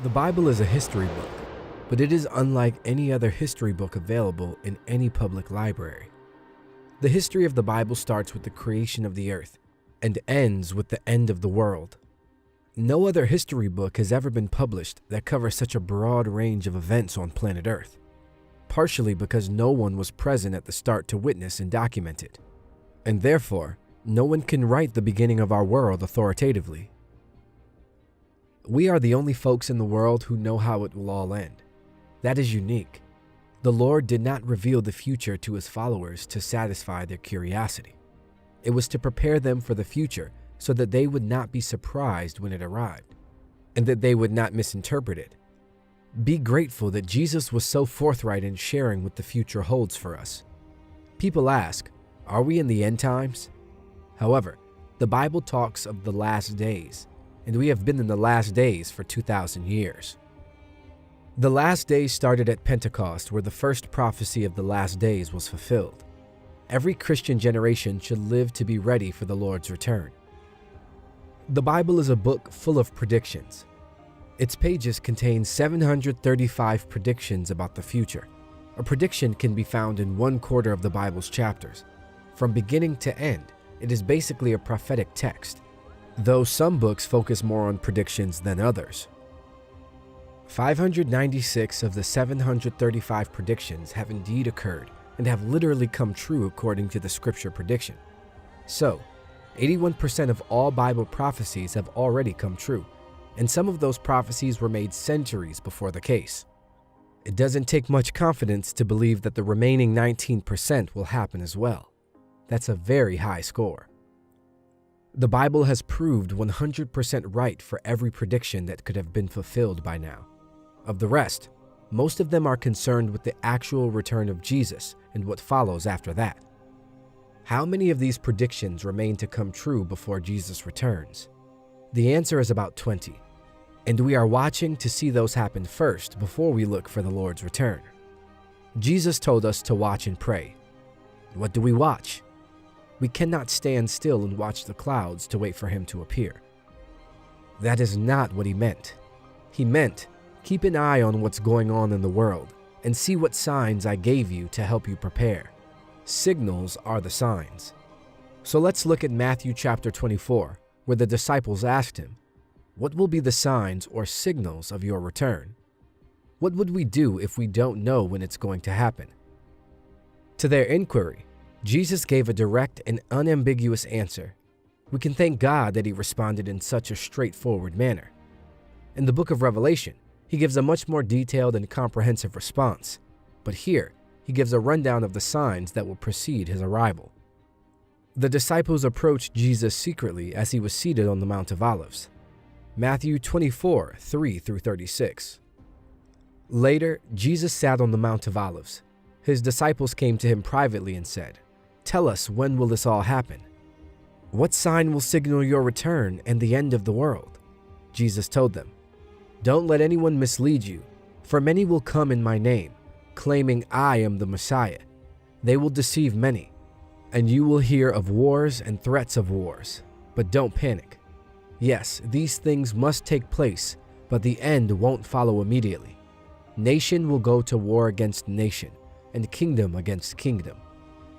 The Bible is a history book, but it is unlike any other history book available in any public library. The history of the Bible starts with the creation of the earth and ends with the end of the world. No other history book has ever been published that covers such a broad range of events on planet Earth, partially because no one was present at the start to witness and document it, and therefore, no one can write the beginning of our world authoritatively. We are the only folks in the world who know how it will all end. That is unique. The Lord did not reveal the future to his followers to satisfy their curiosity. It was to prepare them for the future so that they would not be surprised when it arrived, and that they would not misinterpret it. Be grateful that Jesus was so forthright in sharing what the future holds for us. People ask, are we in the end times? However, the Bible talks of the last days, and we have been in the last days for 2,000 years. The last days started at Pentecost, where the first prophecy of the last days was fulfilled. Every Christian generation should live to be ready for the Lord's return. The Bible is a book full of predictions. Its pages contain 735 predictions about the future. A prediction can be found in 1/4 of the Bible's chapters. From beginning to end, it is basically a prophetic text, though some books focus more on predictions than others. 596 of the 735 predictions have indeed occurred and have literally come true according to the scripture prediction. So, 81% of all Bible prophecies have already come true, and some of those prophecies were made centuries before the case. It doesn't take much confidence to believe that the remaining 19% will happen as well. That's a very high score. The Bible has proved 100% right for every prediction that could have been fulfilled by now. Of the rest, most of them are concerned with the actual return of Jesus and what follows after that. How many of these predictions remain to come true before Jesus returns? The answer is about 20, and we are watching to see those happen first before we look for the Lord's return. Jesus told us to watch and pray. What do we watch? We cannot stand still and watch the clouds to wait for him to appear. That is not what he meant. He meant, keep an eye on what's going on in the world and see what signs I gave you to help you prepare. Signals are the signs. So let's look at Matthew chapter 24, where the disciples asked him, what will be the signs or signals of your return? What would we do if we don't know when it's going to happen? To their inquiry, Jesus gave a direct and unambiguous answer. We can thank God that he responded in such a straightforward manner. In the book of Revelation, he gives a much more detailed and comprehensive response, but here, he gives a rundown of the signs that will precede his arrival. The disciples approached Jesus secretly as he was seated on the Mount of Olives. Matthew 24, 3-36. Later, Jesus sat on the Mount of Olives. His disciples came to him privately and said, tell us, when will this all happen? What sign will signal your return and the end of the world? Jesus told them, don't let anyone mislead you, for many will come in my name, claiming I am the Messiah. They will deceive many, and you will hear of wars and threats of wars, but don't panic. Yes, these things must take place, but the end won't follow immediately. Nation will go to war against nation, and kingdom against kingdom.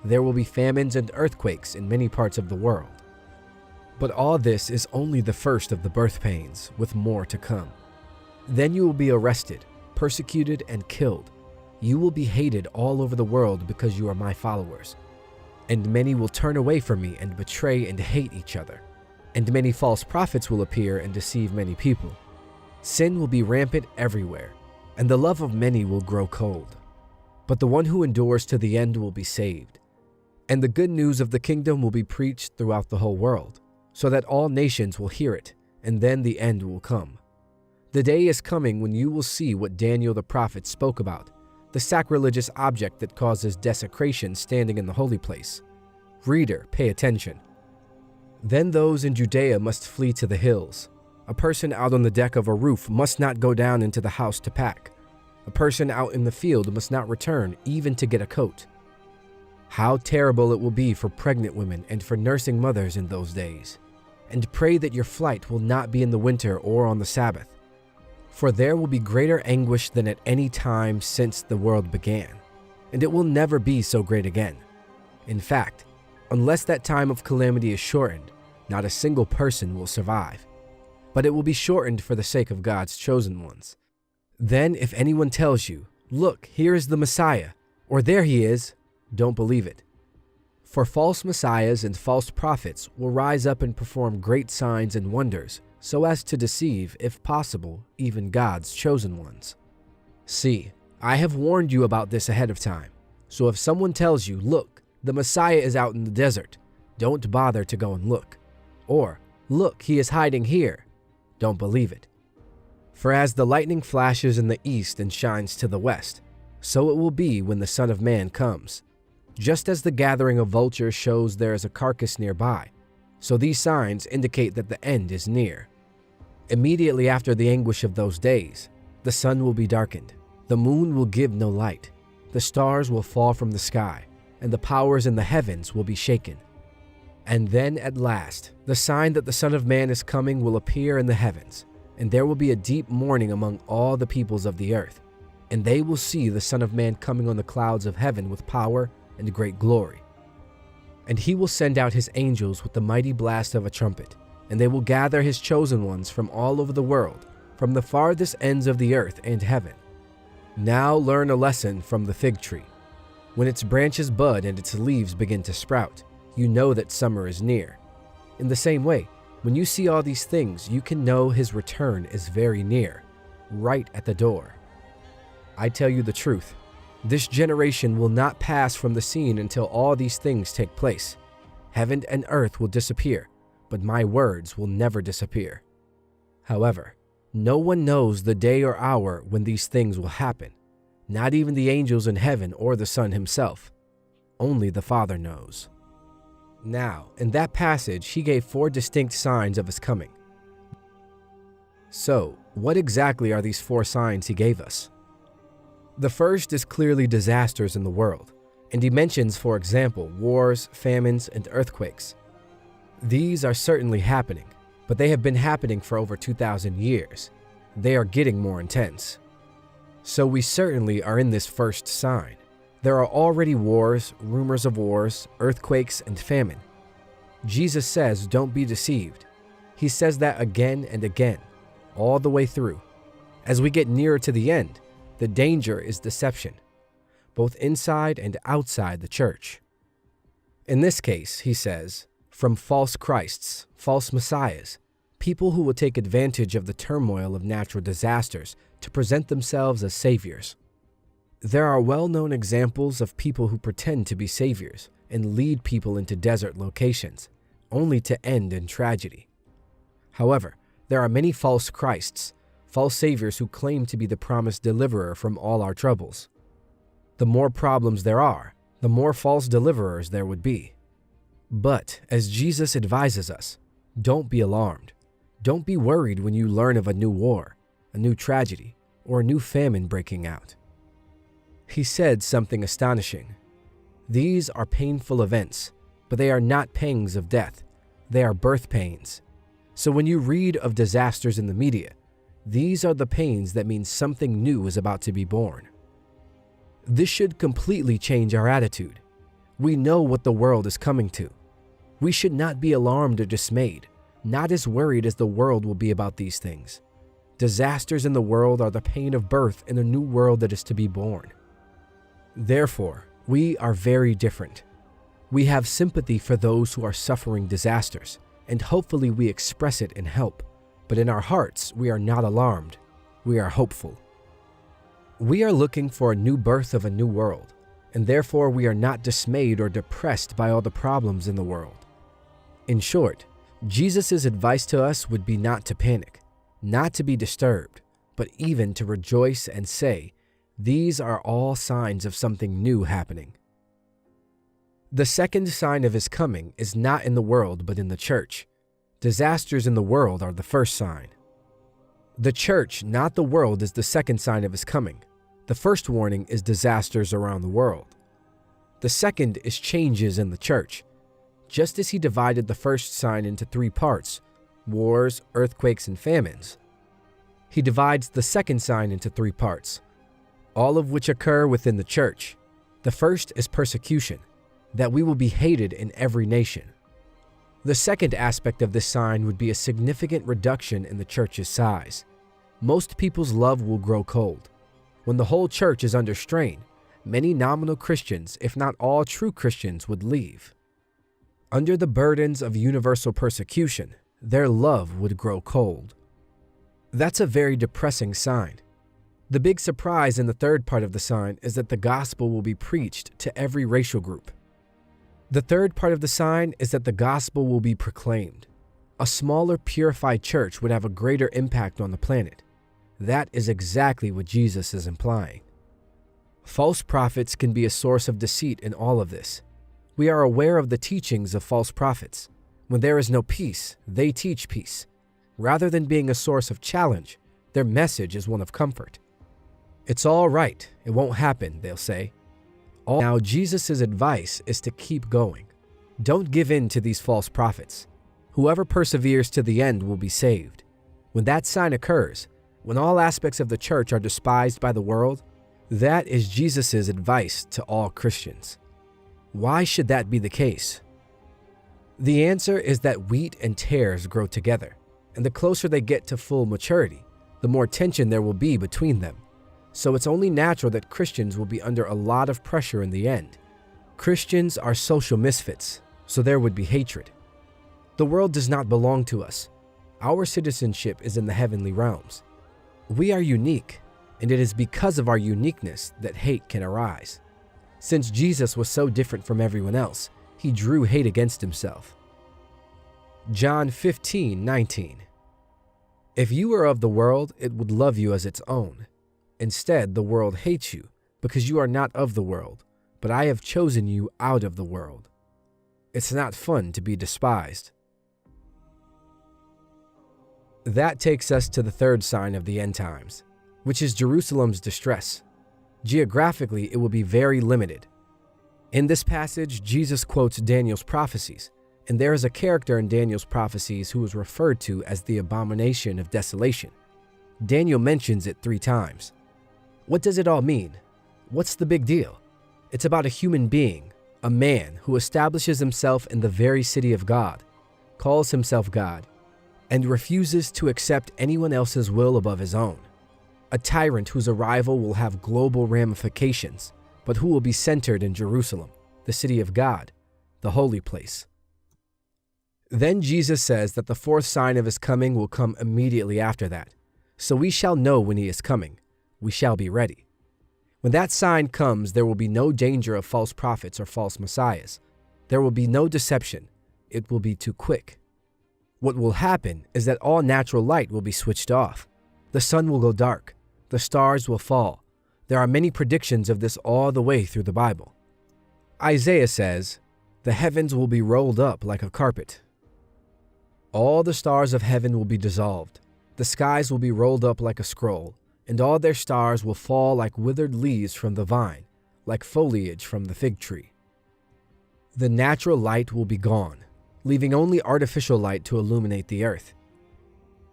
There will be famines and earthquakes in many parts of the world. But all this is only the first of the birth pains, with more to come. Then you will be arrested, persecuted, and killed. You will be hated all over the world because you are my followers. And many will turn away from me and betray and hate each other. And many false prophets will appear and deceive many people. Sin will be rampant everywhere, and the love of many will grow cold. But the one who endures to the end will be saved. And the good news of the kingdom will be preached throughout the whole world, so that all nations will hear it, and then the end will come. The day is coming when you will see what Daniel the prophet spoke about, the sacrilegious object that causes desecration standing in the holy place. Reader, pay attention. Then those in Judea must flee to the hills. A person out on the deck of a roof must not go down into the house to pack. A person out in the field must not return even to get a coat. How terrible it will be for pregnant women and for nursing mothers in those days. And pray that your flight will not be in the winter or on the Sabbath. For there will be greater anguish than at any time since the world began, and it will never be so great again. In fact, unless that time of calamity is shortened, not a single person will survive. But it will be shortened for the sake of God's chosen ones. Then if anyone tells you, "Look, here is the Messiah," or "There he is," don't believe it. For false messiahs and false prophets will rise up and perform great signs and wonders, so as to deceive, if possible, even God's chosen ones. See, I have warned you about this ahead of time. So if someone tells you, "Look, the Messiah is out in the desert," don't bother to go and look. Or, "Look, he is hiding here," don't believe it. For as the lightning flashes in the east and shines to the west, so it will be when the Son of Man comes. Just as the gathering of vultures shows there is a carcass nearby, so these signs indicate that the end is near. Immediately after the anguish of those days, the sun will be darkened, the moon will give no light, the stars will fall from the sky, and the powers in the heavens will be shaken. And then at last, the sign that the Son of Man is coming will appear in the heavens, and there will be a deep mourning among all the peoples of the earth, and they will see the Son of Man coming on the clouds of heaven with power and great glory. And he will send out his angels with the mighty blast of a trumpet, and they will gather his chosen ones from all over the world, from the farthest ends of the earth and heaven. Now learn a lesson from the fig tree. When its branches bud and its leaves begin to sprout, you know that summer is near. In the same way, when you see all these things, you can know his return is very near, right at the door. I tell you the truth, this generation will not pass from the scene until all these things take place. Heaven and earth will disappear, but my words will never disappear. However, no one knows the day or hour when these things will happen, not even the angels in heaven or the Son himself. Only the Father knows. Now, in that passage, he gave 4 distinct signs of his coming. So, what exactly are these 4 signs he gave us? The first is clearly disasters in the world, and he mentions, for example, wars, famines, and earthquakes. These are certainly happening, but they have been happening for over 2,000 years. They are getting more intense. So we certainly are in this first sign. There are already wars, rumors of wars, earthquakes, and famine. Jesus says, don't be deceived. He says that again and again, all the way through. As we get nearer to the end, the danger is deception, both inside and outside the church. In this case, he says, from false Christs, false messiahs, people who will take advantage of the turmoil of natural disasters to present themselves as saviors. There are well-known examples of people who pretend to be saviors and lead people into desert locations, only to end in tragedy. However, there are many false Christs, false saviors who claim to be the promised deliverer from all our troubles. The more problems there are, the more false deliverers there would be. But, as Jesus advises us, don't be alarmed. Don't be worried when you learn of a new war, a new tragedy, or a new famine breaking out. He said something astonishing. These are painful events, but they are not pangs of death. They are birth pains. So when you read of disasters in the media, these are the pains that mean something new is about to be born. This should completely change our attitude. We know what the world is coming to. We should not be alarmed or dismayed, not as worried as the world will be about these things. Disasters in the world are the pain of birth in a new world that is to be born. Therefore, we are very different. We have sympathy for those who are suffering disasters, and hopefully we express it in help. But in our hearts, we are not alarmed. We are hopeful. We are looking for a new birth of a new world, and therefore we are not dismayed or depressed by all the problems in the world. In short, Jesus' advice to us would be not to panic, not to be disturbed, but even to rejoice and say, these are all signs of something new happening. The second sign of his coming is not in the world but in the church. Disasters in the world are the first sign. The church, not the world, is the second sign of his coming. The first warning is disasters around the world. The second is changes in the church. Just as he divided the first sign into 3 parts, wars, earthquakes, and famines, He divides the second sign into 3 parts, all of which occur within the church. The first is persecution, that we will be hated in every nation. The second aspect of this sign would be a significant reduction in the church's size. Most people's love will grow cold. When the whole church is under strain, many nominal Christians, if not all true Christians, would leave. Under the burdens of universal persecution, their love would grow cold. That's a very depressing sign. The big surprise in the third part of the sign is that the gospel will be preached to every racial group. The third part of the sign is that the gospel will be proclaimed. A smaller, purified church would have a greater impact on the planet. That is exactly what Jesus is implying. False prophets can be a source of deceit in all of this. We are aware of the teachings of false prophets. When there is no peace, they teach peace. Rather than being a source of challenge, their message is one of comfort. It's all right, it won't happen, they'll say. Now, Jesus' advice is to keep going. Don't give in to these false prophets. Whoever perseveres to the end will be saved. When that sign occurs, when all aspects of the church are despised by the world, that is Jesus' advice to all Christians. Why should that be the case? The answer is that wheat and tares grow together, and the closer they get to full maturity, the more tension there will be between them. So it's only natural that Christians will be under a lot of pressure in the end. Christians are social misfits, so there would be hatred. The world does not belong to us. Our citizenship is in the heavenly realms. We are unique, and it is because of our uniqueness that hate can arise. Since Jesus was so different from everyone else, he drew hate against himself. John 15:19. If you were of the world, it would love you as its own. Instead, the world hates you because you are not of the world, but I have chosen you out of the world. It's not fun to be despised. That takes us to the third sign of the end times, which is Jerusalem's distress. Geographically, it will be very limited. In this passage, Jesus quotes Daniel's prophecies, and there is a character in Daniel's prophecies who is referred to as the abomination of desolation. Daniel mentions it 3 times. What does it all mean? What's the big deal? It's about a human being, a man who establishes himself in the very city of God, calls himself God, and refuses to accept anyone else's will above his own. A tyrant whose arrival will have global ramifications, but who will be centered in Jerusalem, the city of God, the holy place. Then Jesus says that the 4th sign of his coming will come immediately after that. So we shall know when he is coming. We shall be ready. When that sign comes, there will be no danger of false prophets or false messiahs. There will be no deception. It will be too quick. What will happen is that all natural light will be switched off. The sun will go dark. The stars will fall. There are many predictions of this all the way through the Bible. Isaiah says, "The heavens will be rolled up like a carpet. All the stars of heaven will be dissolved. The skies will be rolled up like a scroll, and all their stars will fall like withered leaves from the vine, like foliage from the fig tree." The natural light will be gone, leaving only artificial light to illuminate the earth.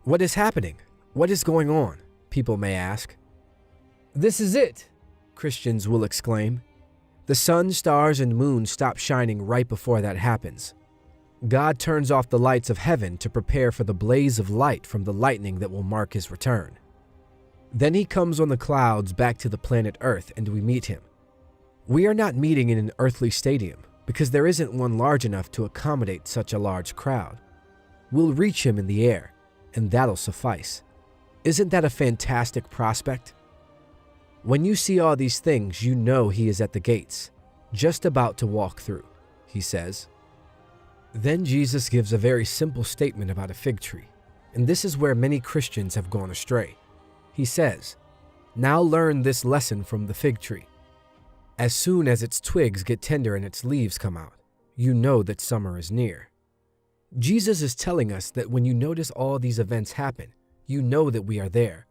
What is happening? What is going on? People may ask. This is it, Christians will exclaim. The sun, stars, and moon stop shining right before that happens. God turns off the lights of heaven to prepare for the blaze of light from the lightning that will mark his return. Then he comes on the clouds back to the planet Earth and we meet him. We are not meeting in an earthly stadium because there isn't one large enough to accommodate such a large crowd. We'll reach him in the air, and that'll suffice. Isn't that a fantastic prospect? When you see all these things, you know he is at the gates, just about to walk through, he says. Then Jesus gives a very simple statement about a fig tree, and this is where many Christians have gone astray. He says, "Now learn this lesson from the fig tree. As soon as its twigs get tender and its leaves come out, you know that summer is near." Jesus is telling us that when you notice all these events happen, you know that we are there.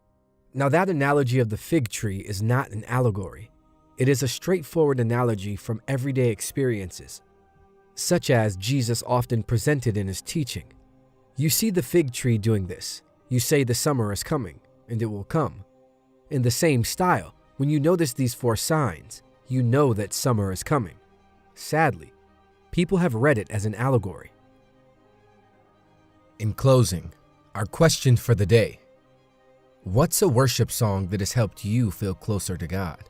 Now that analogy of the fig tree is not an allegory. It is a straightforward analogy from everyday experiences, such as Jesus often presented in his teaching. You see the fig tree doing this. You say the summer is coming. and it will come. In the same style, when you notice these 4 signs, you know that summer is coming. Sadly, people have read it as an allegory. In closing, our question for the day: what's a worship song that has helped you feel closer to God?